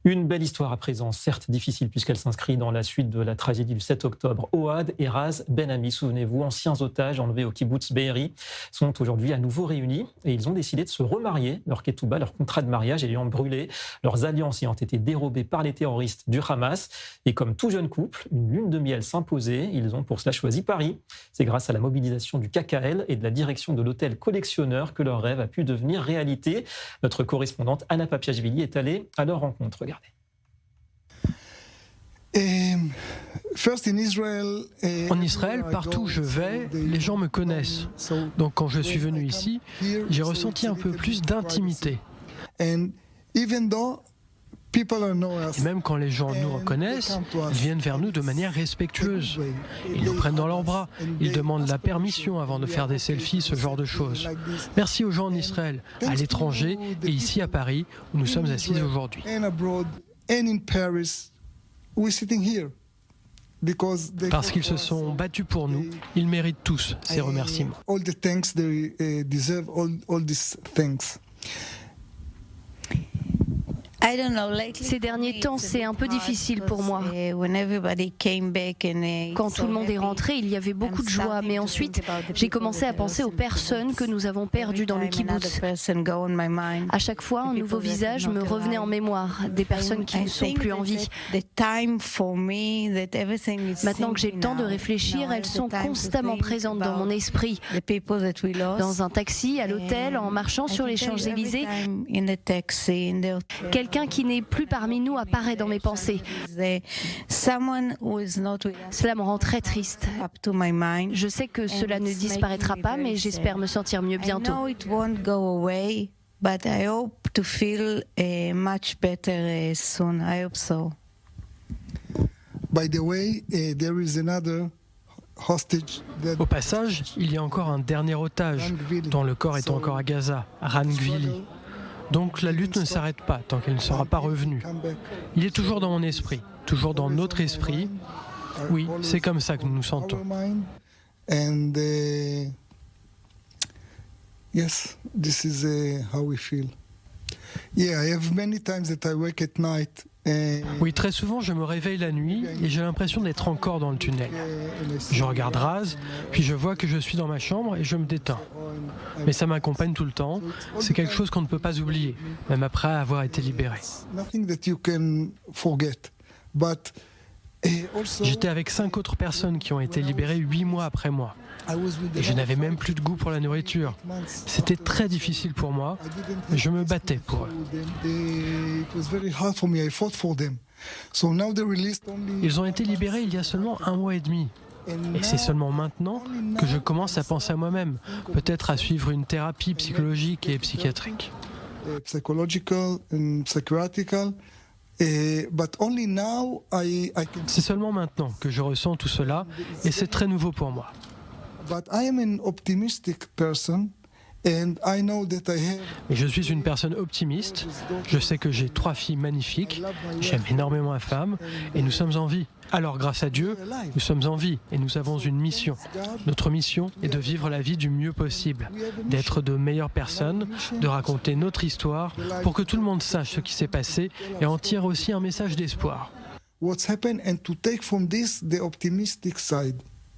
Une belle histoire à présent, certes difficile puisqu'elle s'inscrit dans la suite de la tragédie du 7 octobre. Ohad et Raz Ben Ami, souvenez-vous, anciens otages enlevés au kibbutz Be'eri, sont aujourd'hui à nouveau réunis et ils ont décidé de se remarier. Leur ketouba, leur contrat de mariage ayant brûlé, leurs alliances ayant été dérobées par les terroristes du Hamas. Et comme tout jeune couple, une lune de miel s'imposait. Ils ont pour cela choisi Paris. C'est grâce à la mobilisation du KKL et de la direction de l'hôtel Collectionneur que leur rêve a pu devenir réalité. Notre correspondante Anna Papiachvili est allée à leur rencontre. Regardez. En Israël, partout où je vais, les gens me connaissent. Donc quand je suis venu ici, j'ai ressenti un peu plus d'intimité. Et même quand les gens nous reconnaissent, ils viennent vers nous de manière respectueuse. Ils nous prennent dans leurs bras, ils demandent la permission avant de faire des selfies, ce genre de choses. Merci aux gens en Israël, à l'étranger et ici à Paris, où nous sommes assis aujourd'hui. Parce qu'ils se sont battus pour nous, ils méritent tous ces remerciements. Ces derniers temps, c'est un peu difficile pour moi. Quand tout le monde est rentré, il y avait beaucoup de joie, mais ensuite, j'ai commencé à penser aux personnes que nous avons perdues dans le kibbutz. À chaque fois, un nouveau visage me revenait en mémoire, des personnes qui ne sont plus en vie. Maintenant que j'ai le temps de réfléchir, elles sont constamment présentes dans mon esprit. Dans un taxi, à l'hôtel, en marchant sur les Champs-Élysées, quelqu'un qui n'est plus parmi nous apparaît dans mes pensées. Cela me rend très triste. Je sais que cela ne disparaîtra pas, mais j'espère me sentir mieux bientôt. Au passage, il y a encore un dernier otage dont le corps est encore à Gaza, Ran Gvili. Donc la lutte ne s'arrête pas tant qu'elle ne sera pas revenue. Il est toujours dans mon esprit, toujours dans notre esprit. Oui, c'est comme ça que nous nous sentons. Yes, this is how we feel. Yeah, I have many times that I wake at night. Oui, très souvent je me réveille la nuit et j'ai l'impression d'être encore dans le tunnel. Je regarde Raz, puis je vois que je suis dans ma chambre et je me détends. Mais ça m'accompagne tout le temps, c'est quelque chose qu'on ne peut pas oublier, même après avoir été libéré. J'étais avec 5 autres personnes qui ont été libérées 8 mois après moi. Et je n'avais même plus de goût pour la nourriture. C'était très difficile pour moi, mais je me battais pour eux. Ils ont été libérés il y a seulement 1 mois et demi. Et c'est seulement maintenant que je commence à penser à moi-même, peut-être à suivre une thérapie psychologique et psychiatrique. C'est seulement maintenant que je ressens tout cela et c'est très nouveau pour moi. Mais je suis une personne optimiste, je sais que j'ai 3 filles magnifiques, j'aime énormément ma femme et nous sommes en vie. Alors grâce à Dieu, nous sommes en vie et nous avons une mission. Notre mission est de vivre la vie du mieux possible, d'être de meilleures personnes, de raconter notre histoire pour que tout le monde sache ce qui s'est passé et en tire aussi un message d'espoir. What's happened and to take from this the optimistic side.